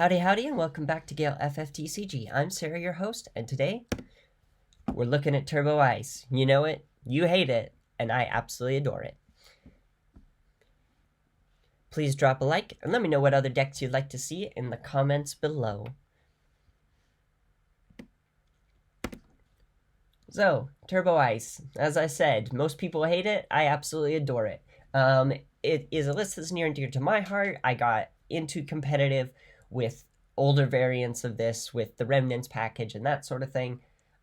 Howdy, and welcome back to Gale FFTCG. I'm Serah, your host, and today we're looking at Turbo Ice. You know it, you hate it, and I absolutely adore it. Please drop a like and let me know what other decks you'd like to see in the comments below. So, Turbo Ice, as I said, most people hate it, I absolutely adore it. It is a list that's near and dear to my heart. I got into competitive with older variants of this, with the Remnants package and that sort of thing.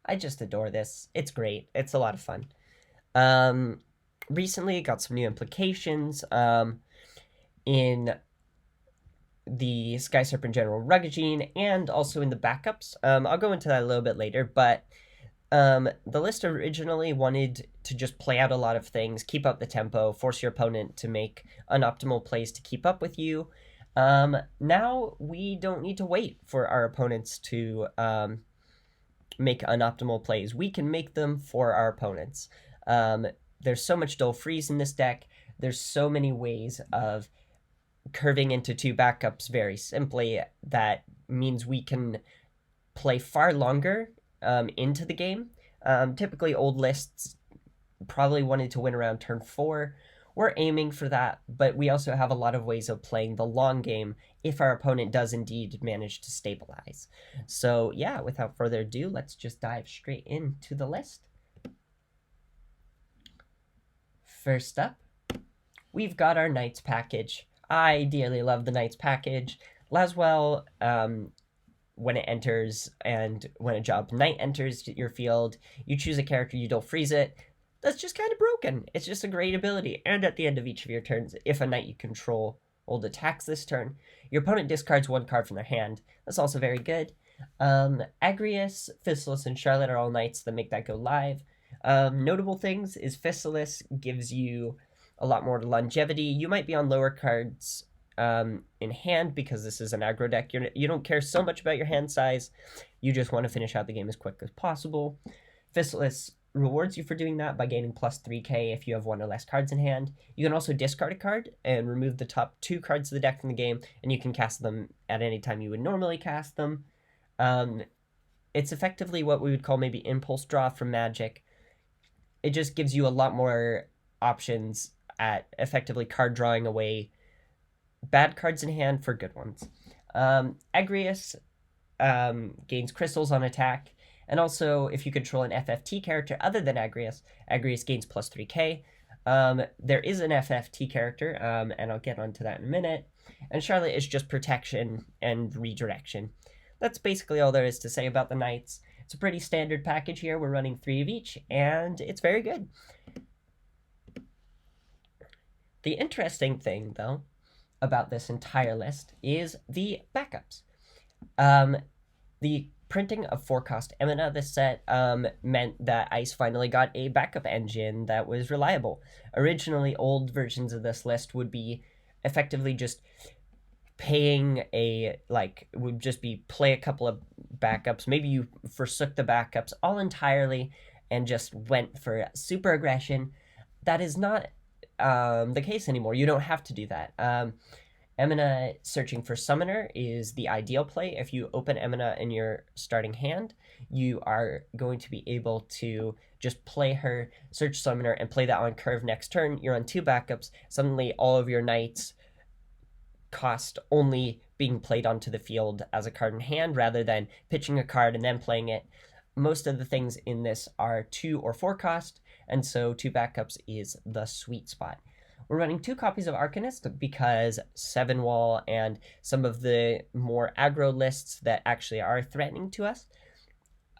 I just adore this. It's great. It's a lot of fun. Recently, got some new implications in the Sky Serpent General Ragin and also in the backups. I'll go into that a little bit later, but the list originally wanted to just play out a lot of things, keep up the tempo, force your opponent to make unoptimal plays to keep up with you. Now we don't need to wait for our opponents to make unoptimal plays. We can make them for our opponents. There's so much dull freeze in this deck. There's so many ways of curving into two backups very simply that means we can play far longer into the game. Typically old lists probably wanted to win around turn 4. We're aiming for that, but we also have a lot of ways of playing the long game if our opponent does indeed manage to stabilize. So yeah, without further ado, let's just dive straight into the list. First up, we've got our Knights package. I dearly love the Knights package. Laswell, when it enters and when a job Knight enters your field, you choose a character, you don't freeze it. That's just kind of broken. It's just a great ability. And at the end of each of your turns, if a Knight you control attacks this turn, your opponent discards one card from their hand. That's also very good. Agrius, Fistalis, and Charlotte are all Knights that make that go live. Notable things is Fistalis gives you a lot more longevity. You might be on lower cards in hand because this is an aggro deck. You don't care so much about your hand size. You just want to finish out the game as quick as possible. Fistalis rewards you for doing that by gaining plus 3k if you have one or less cards in hand. You can also discard a card and remove the top 2 cards of the deck from the game, and you can cast them at any time you would normally cast them. It's effectively what we would call maybe impulse draw from Magic. It just gives you a lot more options at effectively card drawing away bad cards in hand for good ones. Agrius gains crystals on attack, and also if you control an FFT character other than Agrius, Agrius gains plus 3k. There is an FFT character, and I'll get onto that in a minute. And Charlotte is just protection and redirection. That's basically all there is to say about the Knights. It's a pretty standard package here. We're running 3 of each, and it's very good. The interesting thing, though, about this entire list is the backups. The printing of 4-cost Emina this set meant that Ice finally got a backup engine that was reliable. Originally, old versions of this list would be effectively just paying would just be play a couple of backups. Maybe you forsook the backups all entirely and just went for super aggression. That is not the case anymore. You don't have to do that. Emina searching for Summoner is the ideal play. If you open Emina in your starting hand, you are going to be able to just play her, search Summoner, and play that on curve next turn. You're on 2 backups. Suddenly, all of your Knights cost only being played onto the field as a card in hand rather than pitching a card and then playing it. Most of the things in this are 2 or 4 cost, and so 2 backups is the sweet spot. We're running 2 copies of Arcanist because 7-wall and some of the more aggro lists that actually are threatening to us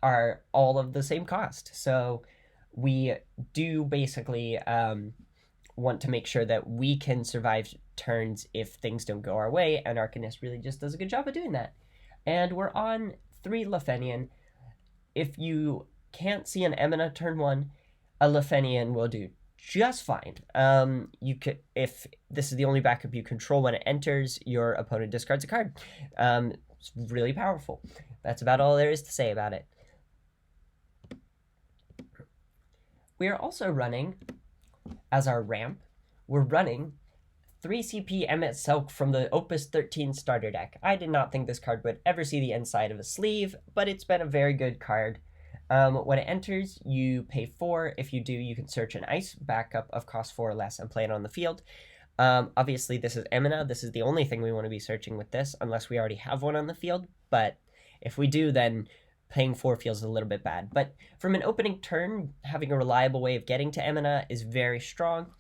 are all of the same cost. So we do basically want to make sure that we can survive turns if things don't go our way, and Arcanist really just does a good job of doing that. And we're on 3 Lefenian. If you can't see an Emina turn 1, a Lefenian will do just fine. You could, if this is the only backup you control when it enters, your opponent discards a card. It's really powerful. That's about all there is to say about it. We are also running, as our ramp, we're running 3 CP Emmet Selk from the Opus 13 starter deck. I did not think this card would ever see the inside of a sleeve, but it's been a very good card. When it enters, you pay 4. If you do, you can search an ice backup of cost 4 or less and play it on the field. Obviously, this is Emina. This is the only thing we want to be searching with this, unless we already have one on the field. But if we do, then paying 4 feels a little bit bad. But from an opening turn, having a reliable way of getting to Emina is very strong.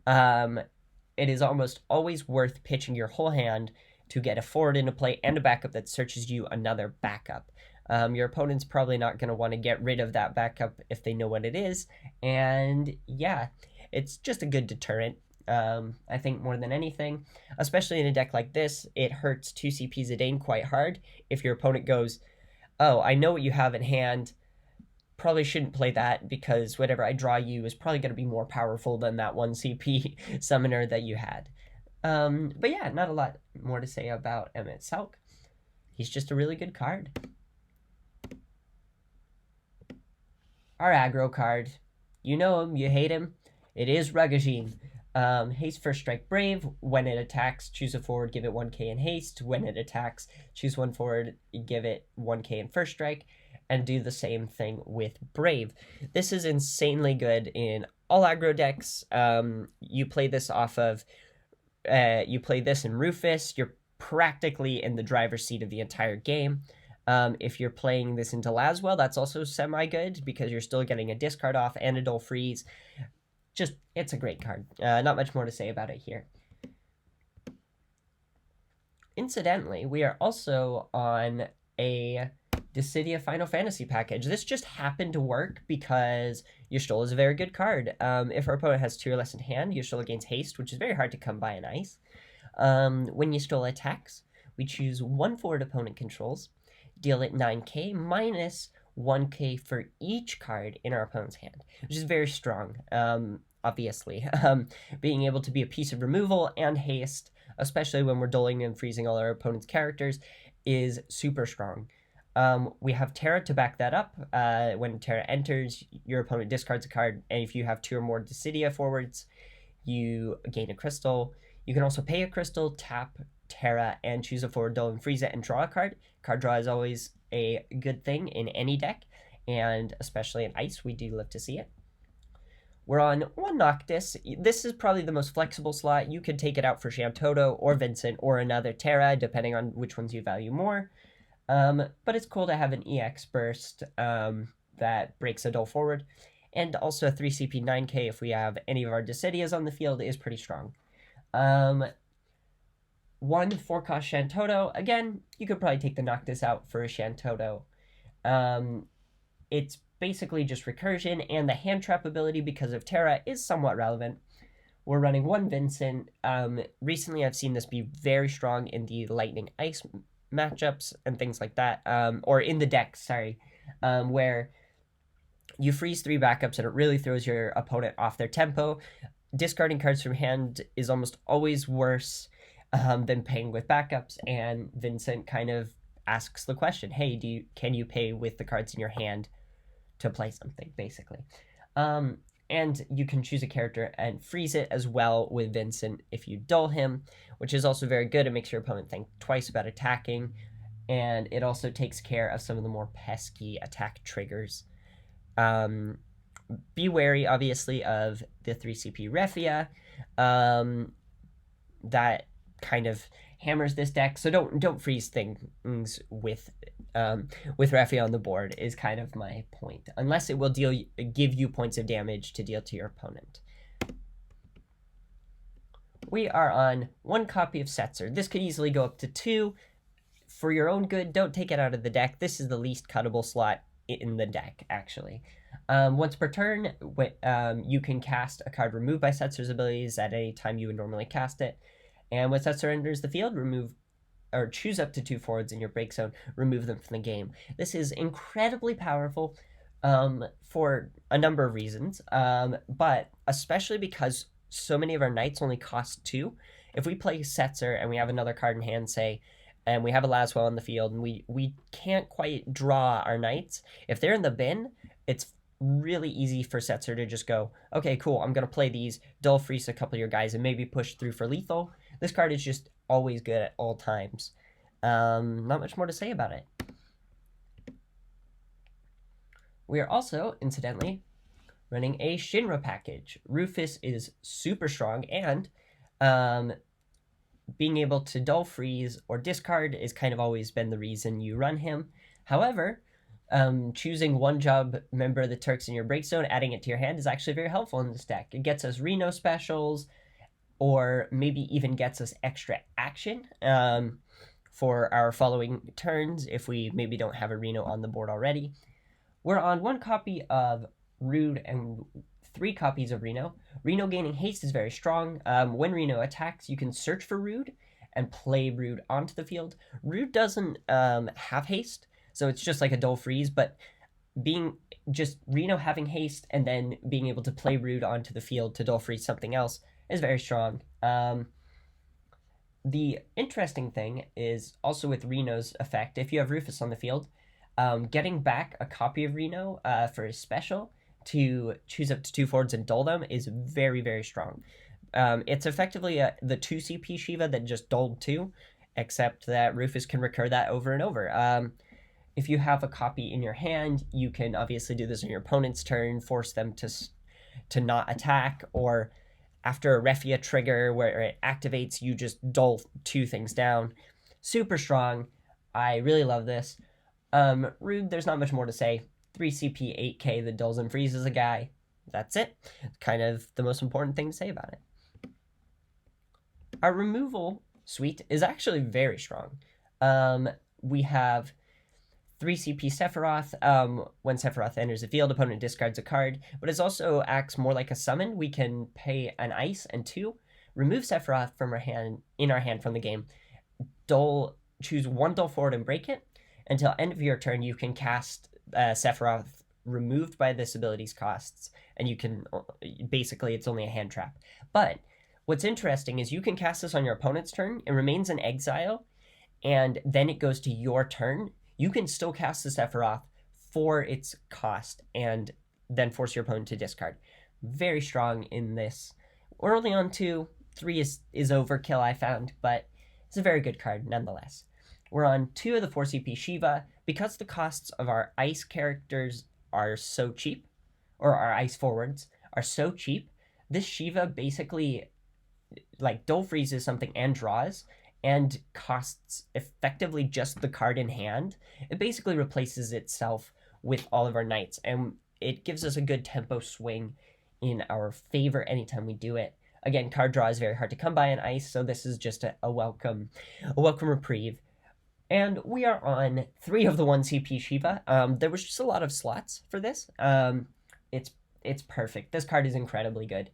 It is almost always worth pitching your whole hand to get a forward into play and a backup that searches you another backup. Your opponent's probably not going to want to get rid of that backup if they know what it is. And yeah, it's just a good deterrent. I think more than anything, especially in a deck like this, it hurts 2 CPs a Dane quite hard if your opponent goes, oh, I know what you have in hand, probably shouldn't play that because whatever I draw you is probably going to be more powerful than that 1 CP summoner that you had. But yeah, not a lot more to say about Emmet Selk. He's just a really good card. Our aggro card. You know him, you hate him. It is Ragin. Haste First Strike Brave. When it attacks, choose a forward, give it 1k in haste. When it attacks, choose one forward, give it 1k in First Strike. And do the same thing with Brave. This is insanely good in all aggro decks. You play this off of... you play this in Rufus. You're practically in the driver's seat of the entire game. If you're playing this into Laswell, that's also semi-good because you're still getting a discard off and a dull freeze. Just, it's a great card. Not much more to say about it here. Incidentally, we are also on a Dissidia Final Fantasy package. This just happened to work because Yashtola is a very good card. If our opponent has 2 or less in hand, Yashtola gains haste, which is very hard to come by in ice. When Yashtola attacks, we choose 1 forward opponent controls, deal it 9k minus 1k for each card in our opponent's hand, which is very strong, obviously. Being able to be a piece of removal and haste, especially when we're dulling and freezing all our opponent's characters, is super strong. We have Terra to back that up. When Terra enters, your opponent discards a card, and if you have 2 or more Dissidia forwards, you gain a crystal. You can also pay a crystal, tap Terra, and choose a forward, dull, and freeze it, and draw a card. Card draw is always a good thing in any deck, and especially in Ice, we do love to see it. We're on 1 Noctis. This is probably the most flexible slot. You could take it out for Shantoto or Vincent or another Terra, depending on which ones you value more. But it's cool to have an EX burst that breaks a dull forward. And also a 3 CP 9k if we have any of our Dissidias on the field is pretty strong. 1 4-cost Shantoto. Again, you could probably take the Noctis out for a Shantoto. It's basically just recursion, and the hand trap ability because of Terra is somewhat relevant. We're running 1 Vincent. Recently I've seen this be very strong in the Lightning Ice matchups and things like that, or in the deck, sorry, where you freeze 3 backups and it really throws your opponent off their tempo. Discarding cards from hand is almost always worse than paying with backups, and Vincent kind of asks the question, hey, can you pay with the cards in your hand to play something, basically. And you can choose a character and freeze it as well with Vincent if you dull him, which is also very good. It makes your opponent think twice about attacking, and it also takes care of some of the more pesky attack triggers. Be wary, obviously, of the 3 CP Refia. That kind of hammers this deck, so don't freeze things with Refia on the board is kind of my point, unless it will give you points of damage to deal to your opponent. We are on 1 copy of Setzer. This could easily go up to 2. For your own good, don't take it out of the deck. This is the least cuttable slot in the deck, actually. Once per turn, you can cast a card removed by Setzer's abilities at any time you would normally cast it. And when Setzer enters the field, choose up to 2 forwards in your break zone, remove them from the game. This is incredibly powerful for a number of reasons, but especially because so many of our knights only cost 2. If we play Setzer and we have another card in hand, say, and we have a Laswell on the field, and we can't quite draw our knights, if they're in the bin, it's really easy for Setzer to just go, okay, cool, I'm going to play these, dull freeze a couple of your guys, and maybe push through for lethal. This card is just always good at all times. Not much more to say about it. We are also, incidentally, running a Shinra package. Rufus is super strong, and being able to dull freeze or discard is kind of always been the reason you run him. However, choosing one job member of the Turks in your breakzone, adding it to your hand is actually very helpful in this deck. It gets us Reno specials, or maybe even gets us extra action for our following turns if we maybe don't have a Reno on the board already. We're on 1 copy of Rude and 3 copies of Reno. Reno gaining haste is very strong. When Reno attacks, you can search for Rude and play Rude onto the field. Rude doesn't have haste, so it's just like a dull freeze, but being just Reno having haste and then being able to play Rude onto the field to dull freeze something else is very strong. The interesting thing is also with Reno's effect, if you have Rufus on the field, getting back a copy of Reno for his special to choose up to 2 forwards and dull them is very, very strong. It's effectively the 2 CP Shiva that just dulled 2, except that Rufus can recur that over and over. If you have a copy in your hand, you can obviously do this on your opponent's turn, force them to not attack, or after a Refia trigger where it activates, you just dull 2 things down. Super strong. I really love this. Rude, there's not much more to say. 3 CP, 8k that dulls and freezes a guy. That's it. Kind of the most important thing to say about it. Our removal suite is actually very strong. We have 3 CP Sephiroth. When Sephiroth enters the field, opponent discards a card, but it also acts more like a summon. We can pay an ice and 2, remove Sephiroth from our hand from the game. Choose 1 dull forward and break it. Until end of your turn, you can cast Sephiroth removed by this ability's costs, and you can basically it's only a hand trap. But what's interesting is you can cast this on your opponent's turn. It remains in exile, and then it goes to your turn. You can still cast the Sephiroth for its cost and then force your opponent to discard. Very strong in this. We're only on 2. 3 is overkill, I found, but it's a very good card nonetheless. We're on 2 of the 4 CP Shiva. Because the costs of our ice characters are so cheap, or our ice forwards are so cheap, this Shiva basically like dull freezes something and draws, and costs effectively just the card in hand. It basically replaces itself with all of our knights, and it gives us a good tempo swing in our favor anytime we do it. Again, card draw is very hard to come by in ice, so this is just a welcome reprieve. And we are on 3 of the 1 CP Shiva. There was just a lot of slots for this. It's perfect. This card is incredibly good.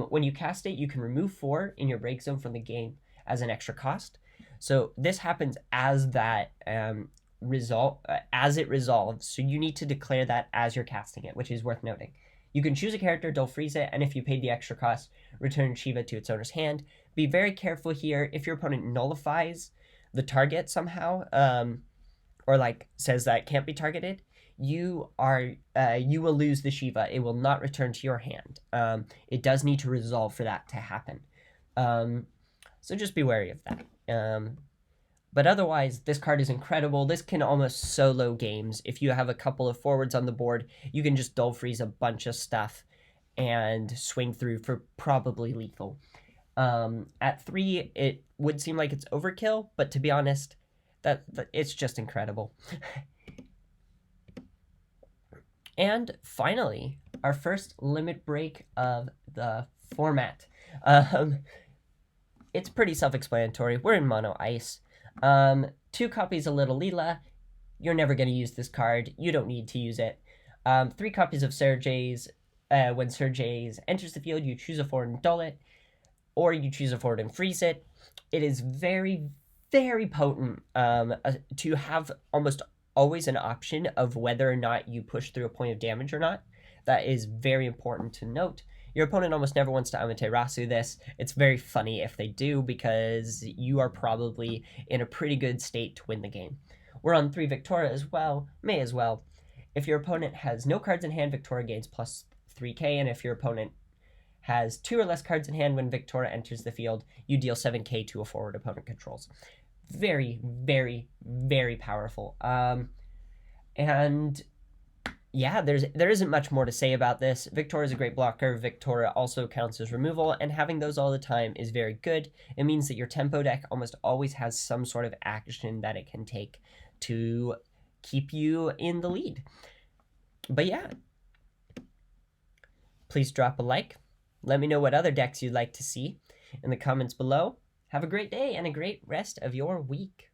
When you cast it, you can remove 4 in your break zone from the game as an extra cost. So this happens as that as it resolves. So you need to declare that as you're casting it, which is worth noting. You can choose a character, dull freeze it, and if you paid the extra cost, return Shiva to its owner's hand. Be very careful here. If your opponent nullifies the target somehow, or like says that it can't be targeted, you will lose the Shiva. It will not return to your hand. It does need to resolve for that to happen. So just be wary of that. But otherwise, this card is incredible. This can almost solo games. If you have a couple of forwards on the board, you can just dull freeze a bunch of stuff and swing through for probably lethal. At 3, it would seem like it's overkill, but to be honest, that it's just incredible. And finally, our first limit break of the format. It's pretty self-explanatory. We're in mono ice. 2 copies of Little Leela. You're never going to use this card. You don't need to use it. 3 copies of Serah's. When Serah's enters the field, you choose a forward and dull it, or you choose a forward and freeze it. It is very, very potent to have almost always an option of whether or not you push through a point of damage or not. That is very important to note. Your opponent almost never wants to Amaterasu this. It's very funny if they do, because you are probably in a pretty good state to win the game. We're on 3 Victoria as well, may as well. If your opponent has no cards in hand, Victoria gains plus 3k, and if your opponent has 2 or less cards in hand when Victoria enters the field, you deal 7k to a forward opponent controls. Very, very, very powerful. And yeah, there isn't much more to say about this. Victoria is a great blocker. Victoria also counts as removal, and having those all the time is very good. It means that your tempo deck almost always has some sort of action that it can take to keep you in the lead. But yeah, please drop a like. Let me know what other decks you'd like to see in the comments below. Have a great day and a great rest of your week.